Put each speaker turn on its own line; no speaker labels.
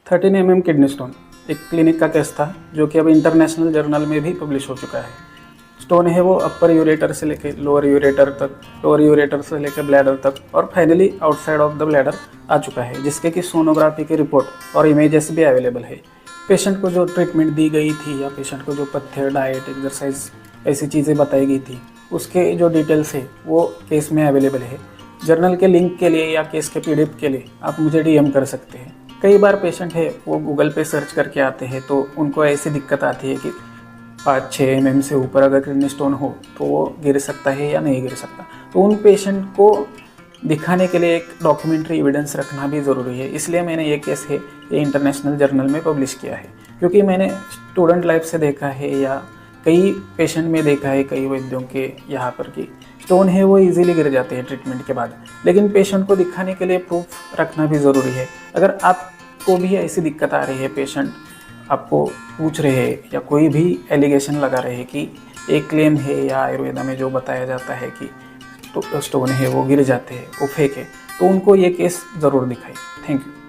13 mm kidney stone एक clinic का case था जो कि अब इंटरनेशनल जर्नल में भी पब्लिश हो चुका है। स्टोन है वो अपर यूरेटर से लेके लोअर यूरेटर से लेके ब्लैडर तक और finally outside of the bladder आ चुका है, जिसके कि सोनोग्राफी की रिपोर्ट और इमेजेस भी अवेलेबल है। पेशेंट को जो ट्रीटमेंट दी गई थी या पेशेंट को जो पथ्य, डाइट, एक्सरसाइज ऐसी चीज़ें बताई गई थी, उसके जो डिटेल्स है वो केस में अवेलेबल है। जर्नल के लिंक के लिए या केस के PDF के लिए आप मुझे DM कर सकते हैं। कई बार पेशेंट है वो गूगल पे सर्च करके आते हैं तो उनको ऐसी दिक्कत आती है कि 5-6 mm से ऊपर अगर किडनी स्टोन हो तो वो गिर सकता है या नहीं गिर सकता। तो उन पेशेंट को दिखाने के लिए एक डॉक्यूमेंट्री एविडेंस रखना भी ज़रूरी है। इसलिए मैंने ये केस है ये इंटरनेशनल जर्नल में पब्लिश किया है, क्योंकि मैंने स्टूडेंट लाइफ से देखा है या कई पेशेंट में देखा है, कई वैद्यों के यहाँ पर कि स्टोन है वो इजीली गिर जाते हैं ट्रीटमेंट के बाद, लेकिन पेशेंट को दिखाने के लिए प्रूफ रखना भी ज़रूरी है। अगर आपको भी ऐसी दिक्कत आ रही है, पेशेंट आपको पूछ रहे हैं या कोई भी एलिगेशन लगा रहे हैं कि एक क्लेम है या आयुर्वेदा में जो बताया जाता है कि तो स्टोन है वो गिर जाते हैं, वो फेक है, तो उनको ये केस ज़रूर दिखाए। Thank you.